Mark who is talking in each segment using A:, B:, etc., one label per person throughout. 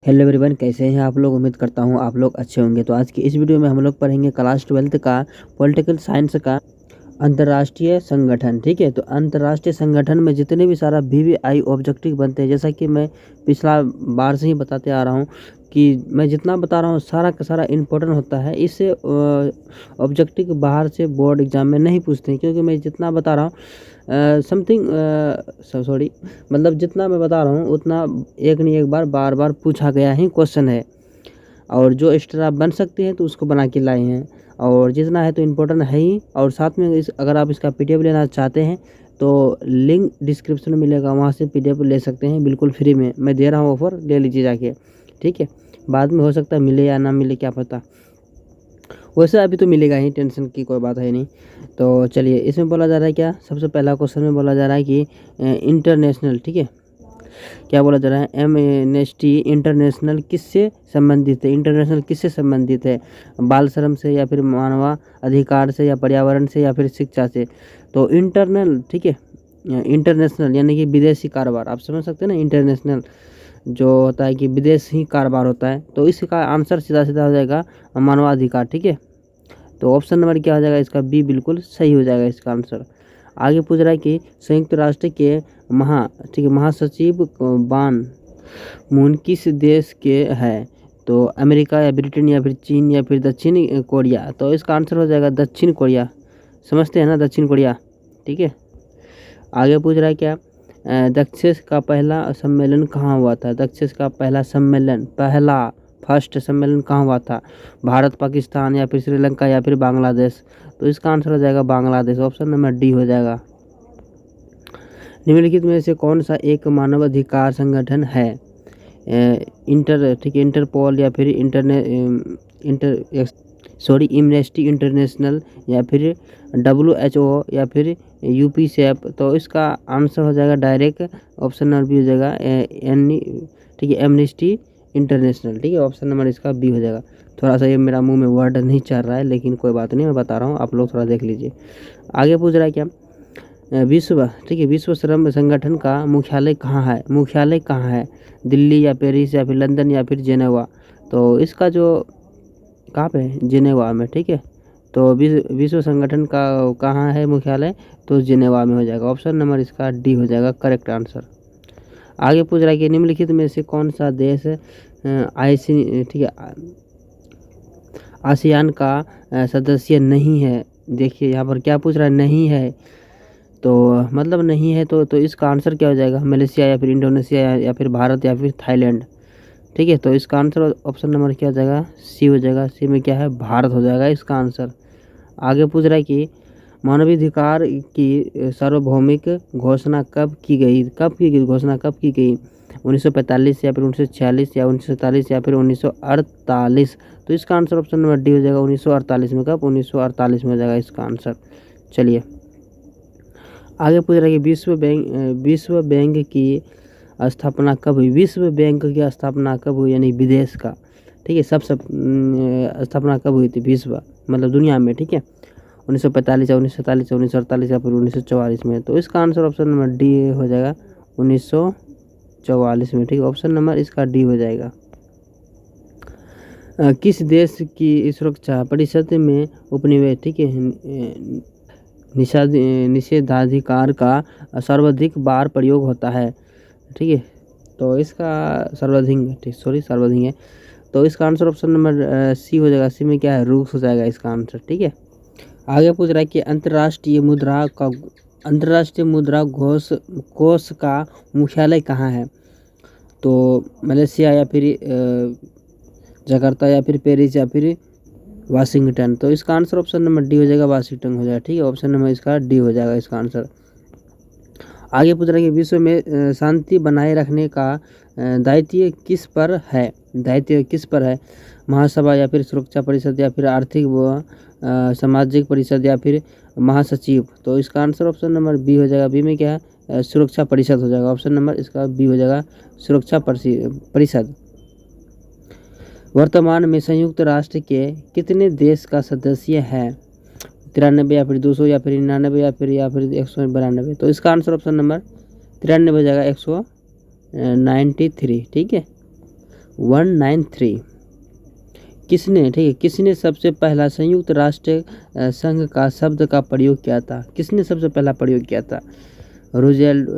A: Hello everyone, कैसे हैं आप लोग। उम्मीद करता हूं आप लोग अच्छे होंगे। तो आज की इस वीडियो में हम लोग पढ़ेंगे क्लास 12 का पॉलिटिकल साइंस का अंतर्राष्ट्रीय संगठन। ठीक है, तो अंतर्राष्ट्रीय संगठन में जितने भी सारा वीवीआई ऑब्जेक्टिव बनते हैं, जैसा कि मैं पिछला बार से ही बताते आ रहा हूँ कि मैं जितना बता रहा हूँ सारा का सारा इम्पोर्टेंट होता है। इससे ऑब्जेक्टिव बाहर से बोर्ड एग्जाम में नहीं पूछते हैं, क्योंकि मैं जितना बता रहा हूँ समथिंग सॉरी मतलब जितना मैं बता रहा हूँ उतना एक नहीं एक बार बार पूछा गया ही क्वेश्चन है। और जो एक्स्ट्रा बन सकते हैं तो उसको बना के लाए हैं, और जितना है तो इम्पोर्टेंट है ही। और साथ में अगर आप इसका पीडीएफ लेना चाहते हैं तो लिंक डिस्क्रिप्शन में मिलेगा, वहाँ से पीडीएफ ले सकते हैं बिल्कुल फ्री में। मैं दे रहा हूँ ऑफर, ले लीजिए जाके। ठीक है, बाद में हो सकता है मिले या ना मिले, क्या पता। वैसे अभी तो मिलेगा ही, टेंशन की कोई बात है नहीं। तो चलिए, इसमें बोला जा रहा है क्या, सबसे पहला क्वेश्चन में बोला जा रहा है कि इंटरनेशनल, ठीक है, क्या बोला जा रहा है, एमनेस्टी इंटरनेशनल किससे संबंधित है। इंटरनेशनल किससे संबंधित है, बाल श्रम से या फिर मानव अधिकार से या पर्यावरण से या फिर शिक्षा से। तो इंटरनल, ठीक है, इंटरनेशनल यानी कि विदेशी कारोबार, आप समझ सकते हैं ना। इंटरनेशनल जो होता है कि विदेशी कारोबार होता है, तो इसका आंसर सीधा सीधा हो जाएगा मानवाधिकार। ठीक है, तो ऑप्शन नंबर क्या हो जाएगा इसका, बी बिल्कुल सही हो जाएगा इसका आंसर। आगे पूछ रहा है कि संयुक्त राष्ट्र के ठीक है महासचिव बान मून किस देश के है। तो अमेरिका या ब्रिटेन या फिर चीन या फिर दक्षिण कोरिया। तो इसका आंसर हो जाएगा दक्षिण कोरिया। समझते हैं ना, दक्षिण कोरिया। ठीक है, आगे पूछ रहा है क्या, दक्षिण का पहला सम्मेलन कहाँ हुआ था। दक्षिण का पहला सम्मेलन, फर्स्ट सम्मेलन कहाँ हुआ था, भारत, पाकिस्तान या फिर श्रीलंका या फिर बांग्लादेश। तो इसका आंसर हो जाएगा बांग्लादेश, ऑप्शन नंबर डी हो जाएगा। निम्नलिखित में से कौन सा एक मानवाधिकार संगठन है, इंटरपोल या फिर एमनेस्टी इंटरनेशनल या फिर WHO या फिर यूपीसेफ। तो इसका आंसर हो जाएगा डायरेक्ट ऑप्शन नंबर बी हो जाएगा, ठीक है, एमनेस्टी इंटरनेशनल। ठीक है, ऑप्शन नंबर इसका बी हो जाएगा। थोड़ा सा ये मेरा मुंह में वर्ड नहीं चल रहा है, लेकिन कोई बात नहीं, मैं बता रहा हूँ, आप लोग थोड़ा देख लीजिए। आगे पूछ रहा है क्या, विश्व, ठीक है, विश्व श्रम संगठन का मुख्यालय कहाँ है। मुख्यालय कहाँ है, दिल्ली या पेरिस या फिर लंदन या फिर जेनेवा। तो इसका जो कहाँ पे है, जेनेवा में। ठीक है, तो विश्व संगठन का कहाँ है मुख्यालय, तो जेनेवा में हो जाएगा। ऑप्शन नंबर इसका डी हो जाएगा करेक्ट आंसर। आगे पूछ रहा है कि निम्नलिखित में से कौन सा देश ठीक है आसियान का सदस्य नहीं है। देखिए यहाँ पर क्या पूछ रहा है, नहीं है, तो मतलब नहीं है तो इसका आंसर क्या हो जाएगा, मलेशिया या फिर इंडोनेशिया या फिर भारत या फिर थाईलैंड। ठीक है, तो इसका आंसर ऑप्शन नंबर क्या हो जाएगा, सी हो जाएगा। सी में क्या है, भारत हो जाएगा इसका आंसर। आगे पूछ रहा है कि मानवाधिकार की सार्वभौमिक घोषणा कब की गई। घोषणा कब की गई, 1945 या फिर 1946 या 1947 या फिर 1948। तो इसका आंसर ऑप्शन नंबर डी हो जाएगा, 1948 में। कब, 1948 में हो जाएगा इसका आंसर। चलिए, आगे पूछ रहा है कि विश्व बैंक की स्थापना कब हुई। विश्व बैंक की स्थापना कब हुई, यानी विदेश का। ठीक है, सब स्थापना कब हुई थी, विश्व मतलब दुनिया में। ठीक है, 1945 या 1947 या 1948 या फिर 1944 में। तो इसका आंसर ऑप्शन नंबर डी हो जाएगा, 1944 में। ठीक है, ऑप्शन नंबर इसका डी हो जाएगा। किस देश की सुरक्षा परिषद में उपनिवेश, ठीक है, निषेधाधिकार का सर्वाधिक बार प्रयोग होता है। ठीक है, तो इसका सर्वाधिक है। तो इसका आंसर ऑप्शन नंबर सी हो जाएगा। सी में क्या है, रूस हो जाएगा इसका आंसर। ठीक है, आगे पूछ रहा है कि अंतर्राष्ट्रीय मुद्रा कोष का मुख्यालय कहाँ है। तो मलेशिया या फिर जकार्ता या फिर पेरिस या फिर वाशिंगटन। तो इसका आंसर ऑप्शन नंबर डी हो जाएगा, वाशिंगटन हो जाएगा। ठीक है, ऑप्शन नंबर इसका डी हो जाएगा इसका आंसर। आगे पूछ रहा है कि विश्व में शांति बनाए रखने का दायित्व किस पर है, महासभा या फिर सुरक्षा परिषद या फिर आर्थिक व सामाजिक परिषद या फिर महासचिव। तो इसका आंसर ऑप्शन नंबर बी हो जाएगा। बी में क्या है, सुरक्षा परिषद हो जाएगा। ऑप्शन नंबर इसका बी हो जाएगा, सुरक्षा परिषद। वर्तमान में संयुक्त राष्ट्र के कितने देश का सदस्य है, 93 या फिर 200 या फिर 99 या फिर 192। तो इसका आंसर ऑप्शन नंबर 93 हो जाएगा, 193। ठीक है, 193। किसने, ठीक है, किसने सबसे पहला संयुक्त राष्ट्र संघ का शब्द का प्रयोग किया था? किसने सबसे पहला प्रयोग किया था? रूजवेल्ट,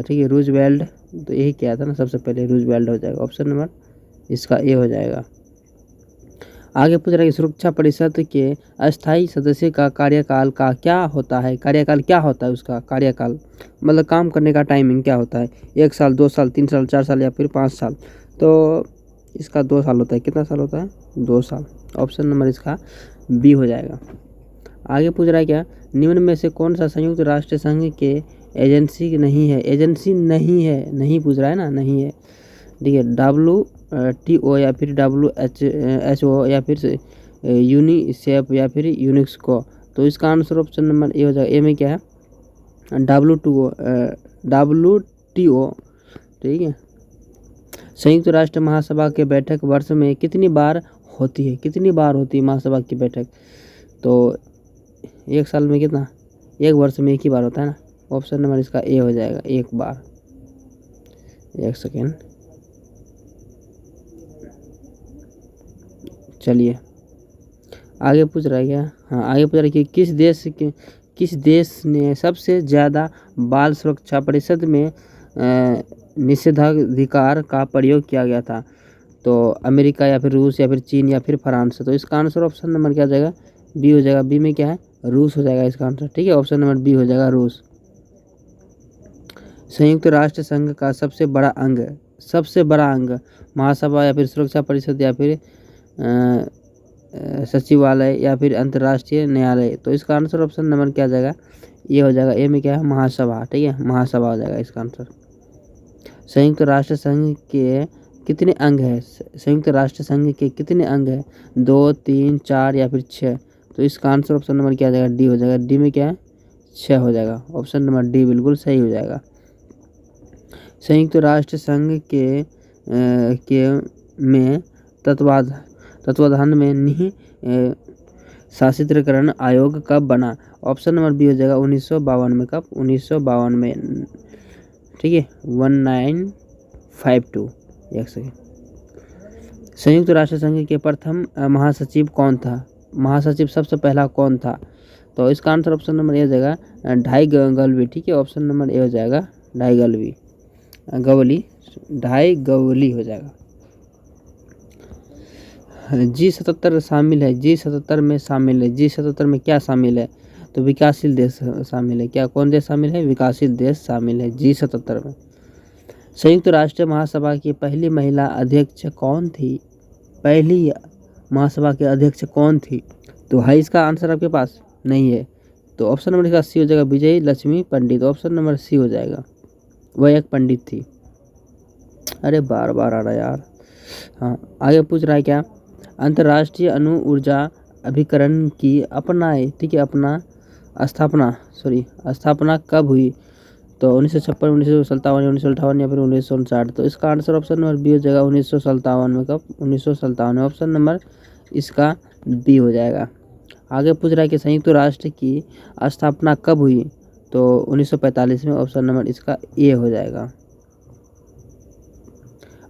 A: ठीक है, रूजवेल्ट, तो यही किया था ना सबसे पहले, रूजवेल्ट हो जाएगा। ऑप्शन नंबर इसका ए हो जाएगा। आगे पूछ रहा है कि सुरक्षा परिषद के अस्थायी सदस्य का कार्यकाल का क्या होता है? कार्यकाल क्या होता है उसका? कार्यकाल मतलब काम करने का टाइमिंग क्या होता है? 1 साल, 2 साल, 3 साल, 4 साल या फिर 5 साल? तो इसका 2 साल होता है। कितना साल होता है? 2 साल। ऑप्शन नंबर इसका बी हो जाएगा। आगे पूछ रहा है क्या, निम्न में से कौन सा संयुक्त राष्ट्र संघ के एजेंसी नहीं है? एजेंसी नहीं है, नहीं पूछ रहा है ना, नहीं है, ठीक है। WTO या फिर WHO या फिर यूनिसेफ या फिर यूनेस्को? तो इसका आंसर ऑप्शन नंबर ए हो जाएगा। ए में क्या है? WTO, ठीक है। संयुक्त राष्ट्र महासभा के बैठक वर्ष में कितनी बार होती है? कितनी बार होती है महासभा की बैठक? तो 1 साल में कितना? 1 वर्ष में 1 ही बार होता है ना। ऑप्शन नंबर इसका ए हो जाएगा, 1 बार। 1 सेकेंड, चलिए आगे पूछ रहा है क्या? हाँ, आगे पूछ रहा है कि किस देश ने सबसे ज़्यादा बाल सुरक्षा परिषद में निषेधाधिकार का प्रयोग किया गया था? तो अमेरिका या फिर रूस या फिर चीन या फिर फ्रांस? तो इसका आंसर ऑप्शन नंबर क्या हो जाएगा? बी हो जाएगा। बी में क्या है? रूस हो जाएगा इसका आंसर, ठीक है। ऑप्शन नंबर बी हो जाएगा, रूस। संयुक्त राष्ट्र संघ का सबसे बड़ा अंग महासभा या फिर सुरक्षा परिषद या फिर सचिवालय या फिर अंतर्राष्ट्रीय न्यायालय? तो इसका आंसर ऑप्शन नंबर क्या आ जाएगा? ये हो जाएगा। ए में क्या है? महासभा, ठीक है, महासभा हो जाएगा इसका आंसर। संयुक्त राष्ट्र संघ के कितने अंग है? संयुक्त राष्ट्र संघ के कितने अंग है? 2, 3, 4 या फिर 6? तो इसका आंसर ऑप्शन नंबर क्या आ जाएगा? डी हो जाएगा। डी में क्या है? 6 हो जाएगा। ऑप्शन नंबर डी बिल्कुल सही हो जाएगा। संयुक्त राष्ट्र संघ में तत्वाधान में निहि शासितकरण आयोग कब बना? ऑप्शन नंबर बी हो जाएगा 1952 में। कब? 1952 में, ठीक है, 1952। एक सेकेंड। संयुक्त राष्ट्र संघ के प्रथम महासचिव कौन था? महासचिव सबसे पहला कौन था? तो इसका आंसर ऑप्शन नंबर ए हो जाएगा ढाई गवली, ठीक है। ऑप्शन नंबर ए हो जाएगा ढाई गवली हो जाएगा। G77 शामिल है। G77 में शामिल है। G77 में क्या शामिल है? तो विकासशील देश शामिल है। क्या, कौन देश शामिल है? विकासशील देश शामिल है G77 में। संयुक्त राष्ट्र महासभा की पहली महिला अध्यक्ष कौन थी? पहली महासभा के अध्यक्ष कौन थी? तो है इसका आंसर आपके पास? नहीं है। तो ऑप्शन नंबर इसका सी हो जाएगा, विजय लक्ष्मी पंडित। ऑप्शन नंबर सी हो जाएगा, वह एक पंडित थी। अरे बार बार आ रहा है यार। हाँ, आगे पूछ रहा है क्या, अंतर्राष्ट्रीय अणु ऊर्जा अभिकरण की अपनाए, ठीक है, स्थापना कब हुई? तो 1956, 1957, 1958 या फिर 1959? तो इसका आंसर ऑप्शन नंबर बी हो जाएगा 1957 में। कब? 1957 में। ऑप्शन नंबर इसका बी हो जाएगा। आगे पूछ रहा है कि संयुक्त राष्ट्र की स्थापना कब हुई? तो 1945 में। ऑप्शन नंबर इसका ए हो जाएगा।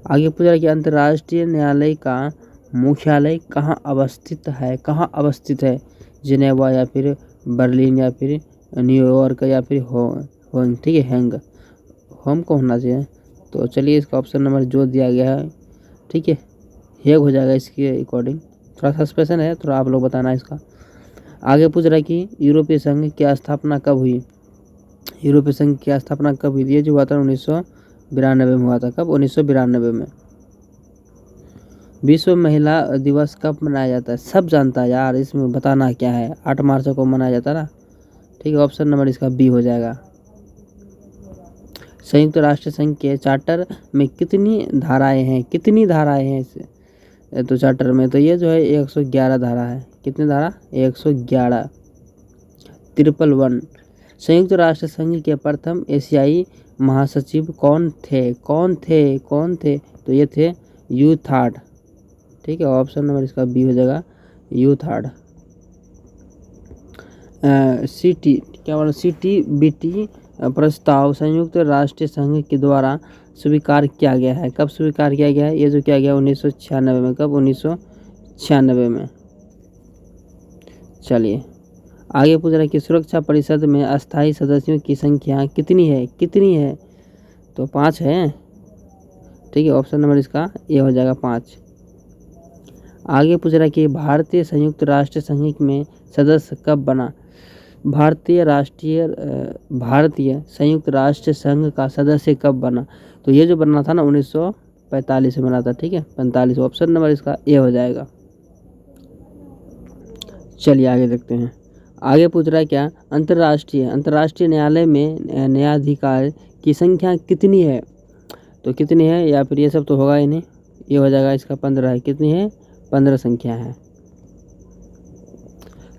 A: आगे पूछ रहा है कि अंतर्राष्ट्रीय न्यायालय का मुख्यालय कहाँ अवस्थित है? कहाँ अवस्थित है? जिनेवा या फिर बर्लिन या फिर न्यूयॉर्क या फिर होंग, ठीक है, होम को होना चाहिए। तो चलिए इसका ऑप्शन नंबर जो दिया गया है, ठीक है, हेग हो जाएगा इसके अकॉर्डिंग। थोड़ा सस्पेंशन है, थोड़ा आप लोग बताना इसका। आगे पूछ रहा है कि यूरोपीय संघ की स्थापना कब हुई? यूरोपीय संघ की स्थापना कब हुई? ये जो हुआ था 1992 में हुआ था। कब? 1992 में। विश्व महिला दिवस कब मनाया जाता है? सब जानता है यार, इसमें बताना क्या है। 8 मार्च को मनाया जाता है ना, ठीक है। ऑप्शन नंबर इसका बी हो जाएगा। संयुक्त राष्ट्र संघ के चार्टर में कितनी धाराएं हैं? कितनी धाराएं हैं इस तो चार्टर में? तो ये जो है 111 धारा है। कितनी धारा? 111। 111। संयुक्त राष्ट्र संघ के प्रथम एशियाई महासचिव कौन थे? तो ये थे यूथार्ड, ठीक है। ऑप्शन नंबर इसका बी हो जाएगा, यूथार्ड। CTBT प्रस्ताव संयुक्त राष्ट्र संघ के द्वारा स्वीकार किया गया है। कब स्वीकार किया गया है? ये जो किया गया 1996 में। कब? 1996 में। चलिए आगे पूछ रहा है कि सुरक्षा परिषद में अस्थायी सदस्यों की संख्या कितनी है? कितनी है? तो 5 है। ठीक है, ऑप्शन नंबर इसका ए हो जाएगा 5। आगे पूछ रहा है कि भारतीय संयुक्त राष्ट्र संघ में सदस्य कब बना? भारतीय संयुक्त राष्ट्र संघ का सदस्य कब बना? तो ये जो बना था ना 1945 में बना था। ठीक है, 45। ऑप्शन नंबर इसका ए हो जाएगा। चलिए आगे देखते हैं। आगे पूछ रहा है क्या? अंतर्राष्ट्रीय न्यायालय में न्यायाधिकार की संख्या कितनी है? तो कितनी है, या फिर ये सब तो होगा ही नहीं, ये हो जाएगा इसका 15 है। कितनी है? 15 संख्या है।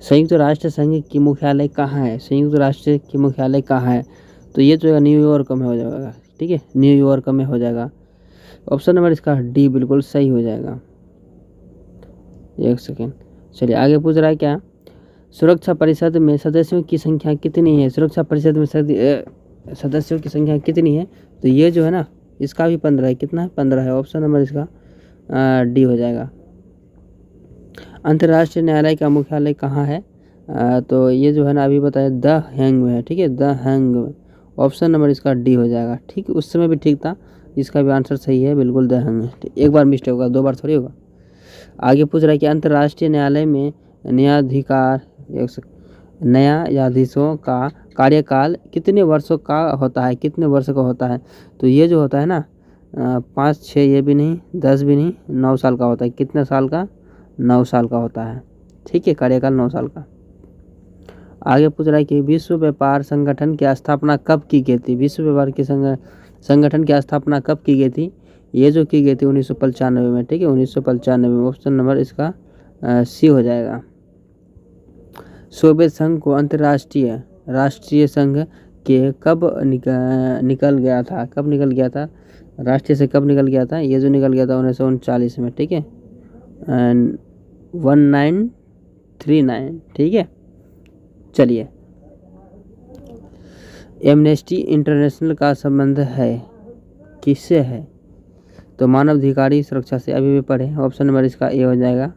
A: संयुक्त राष्ट्र संघ की मुख्यालय कहाँ है? संयुक्त राष्ट्र की मुख्यालय कहाँ है? तो ये जो है न्यूयॉर्क में हो जाएगा। ठीक है, न्यूयॉर्क में हो जाएगा। ऑप्शन नंबर इसका डी बिल्कुल सही हो जाएगा। एक सेकेंड। चलिए आगे पूछ रहा है क्या? सुरक्षा परिषद में सदस्यों की संख्या कितनी है? सुरक्षा परिषद में सदस्यों की संख्या कितनी है? तो ये जो है ना इसका भी 15 है। कितना है? 15 है। ऑप्शन नंबर इसका डी हो जाएगा। अंतर्राष्ट्रीय न्यायालय का मुख्यालय कहाँ है? तो ये जो है ना अभी बताया द हैंग में है। ठीक है, द हैंग में। ऑप्शन नंबर इसका डी हो जाएगा। ठीक, उस समय भी ठीक था, इसका भी आंसर सही है बिल्कुल, द हैंग में। एक बार मिस्टेक होगा, 2 बार थोड़ी होगा। आगे पूछ रहा है कि अंतर्राष्ट्रीय न्यायालय में न्यायाधीशों का कार्यकाल कितने वर्षों का होता है? कितने वर्ष का होता है? तो ये जो होता है ना 5, 6 ये भी नहीं, 10 भी नहीं, 9 साल का होता है। कितने साल का? 9 साल का होता है। ठीक है, कार्यकाल 9 साल का। आगे पूछ रहा है कि विश्व व्यापार संगठन की स्थापना कब की गई थी? विश्व व्यापार के संगठन की स्थापना कब की गई थी? ये जो की गई थी 1995 में। ठीक है, 1995 में। ऑप्शन नंबर इसका सी हो जाएगा। सोवियत संघ को राष्ट्रीय संघ के कब निकल गया था? कब निकल गया था? राष्ट्रीय से कब निकल गया था? ये जो निकल गया था 1939 में। ठीक है, 1939। ठीक है, चलिए एमनेस्टी इंटरनेशनल का संबंध है किससे है? तो मानवाधिकारी सुरक्षा से। अभी भी पढ़े। ऑप्शन नंबर इसका ए हो जाएगा।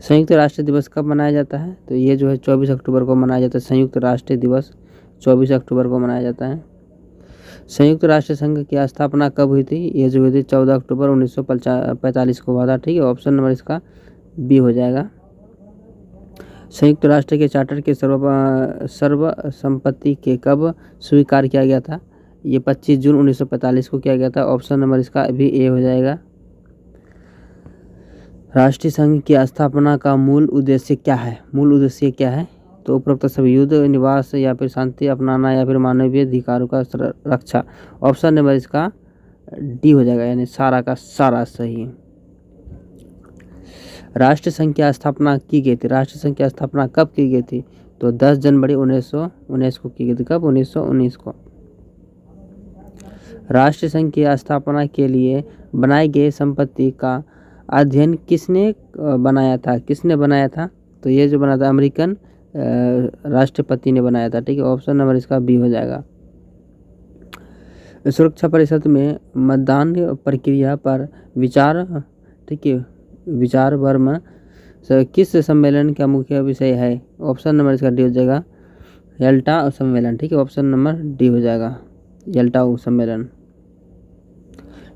A: संयुक्त राष्ट्र दिवस कब मनाया जाता है? तो ये जो है 24 अक्टूबर को मनाया जाता है। संयुक्त राष्ट्र दिवस 24 अक्टूबर को मनाया जाता है। संयुक्त राष्ट्र संघ की स्थापना कब हुई थी? ये जो हुई थी 14 अक्टूबर 1945 को हुआ था। ठीक है, ऑप्शन नंबर इसका बी हो जाएगा। संयुक्त राष्ट्र के चार्टर के सर्वसम्मति के कब स्वीकार किया गया था? ये 25 जून 1945 को किया गया था। ऑप्शन नंबर इसका भी ए हो जाएगा। राष्ट्रीय संघ की स्थापना का मूल उद्देश्य क्या है? मूल उद्देश्य क्या है? तो उपरोक्त सभी युद्ध निवास या फिर शांति अपनाना या फिर मानवीय अधिकारों का रक्षा। ऑप्शन नंबर इसका डी हो जाएगा, यानी सारा का सारा सही। राष्ट्र संघ की स्थापना की गई थी। राष्ट्र संघ की स्थापना कब की गई थी? तो 10 जनवरी 1919 को की गई थी। कब? 1919 को। राष्ट्र संघ की स्थापना के लिए बनाई गई संपत्ति का अध्ययन किसने बनाया था? किसने बनाया था? तो ये जो बना था अमेरिकन राष्ट्रपति ने बनाया था। ठीक है, ऑप्शन नंबर इसका बी हो जाएगा। सुरक्षा परिषद में मतदान प्रक्रिया पर विचार, ठीक है, विचार वर्म किस सम्मेलन का मुख्य विषय है? ऑप्शन नंबर इसका डी हो जाएगा, यल्टा सम्मेलन। ठीक है, ऑप्शन नंबर डी हो जाएगा, यल्टा सम्मेलन।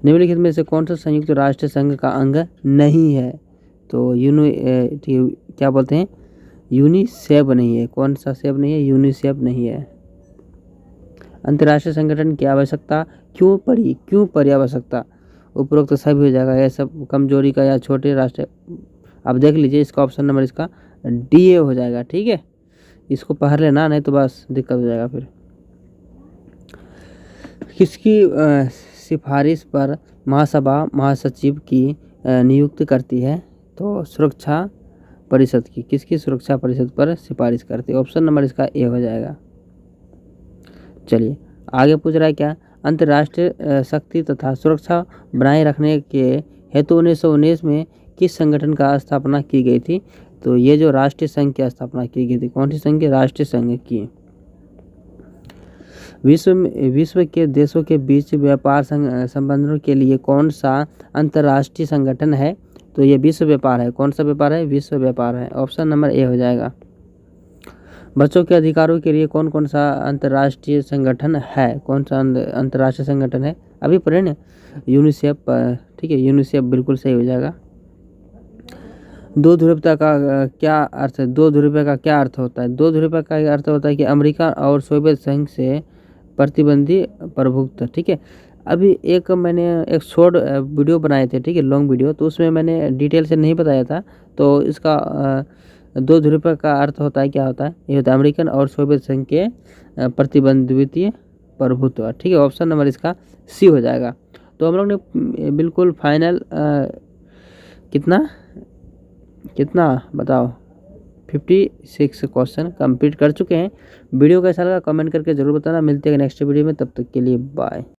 A: निम्नलिखित में से कौन सा संयुक्त राष्ट्र संघ का अंग नहीं है? तो क्या बोलते हैं, यूनिसेफ नहीं है। कौन सा सेफ नहीं है? यूनिसेफ नहीं है। अंतर्राष्ट्रीय संगठन की आवश्यकता क्यों पड़ी आवश्यकता? उपरोक्त सभी हो जाएगा। यह सब कमजोरी का या छोटे राष्ट्र। अब देख लीजिए, इसका ऑप्शन नंबर इसका डी हो जाएगा। ठीक है, इसको पढ़ लेना, नहीं तो बस दिक्कत हो जाएगा फिर। किसकी सिफारिश पर महासभा महासचिव की नियुक्ति करती है? तो सुरक्षा परिषद की। किसकी? सुरक्षा परिषद पर सिफारिश करती है। ऑप्शन नंबर इसका ए हो जाएगा। चलिए आगे पूछ रहा है क्या? अंतर्राष्ट्रीय शक्ति तथा सुरक्षा बनाए रखने के हेतु 1919 में किस संगठन का स्थापना की गई थी? तो ये जो राष्ट्रीय संघ की स्थापना की गई थी। कौन सी संघ की? राष्ट्रीय संघ की। विश्व के देशों के बीच व्यापार संबंधों के लिए कौन सा अंतर्राष्ट्रीय संगठन है? तो ये विश्व व्यापार है। कौन सा व्यापार है? विश्व व्यापार है। ऑप्शन नंबर ए हो जाएगा। बच्चों के अधिकारों के लिए कौन कौन सा अंतर्राष्ट्रीय संगठन है? कौन सा अंतर्राष्ट्रीय संगठन है? अभी पढ़े ना, यूनिसेफ। ठीक है, यूनिसेफ बिल्कुल सही हो जाएगा। दो ध्रुवता का क्या अर्थ है? दो ध्रुवता का क्या अर्थ होता है? दो ध्रुवता का अर्थ होता है कि अमेरिका और सोवियत संघ से प्रतिबंधी प्रभुत्व। ठीक है, अभी मैंने एक शॉर्ट वीडियो बनाए थे, ठीक है, लॉन्ग वीडियो, तो उसमें मैंने डिटेल से नहीं बताया था। तो इसका दो ध्रुव का अर्थ होता है, क्या होता है? ये होता है अमेरिकन और सोवियत संघ के प्रतिबंधित प्रभुत्व। ठीक है, ऑप्शन नंबर इसका सी हो जाएगा। तो हम लोग ने बिल्कुल फाइनल कितना बताओ 56 क्वेश्चन कंप्लीट कर चुके हैं। वीडियो कैसा लगा कमेंट करके जरूर बताना। मिलते हैं नेक्स्ट वीडियो में, तब तक के लिए बाय।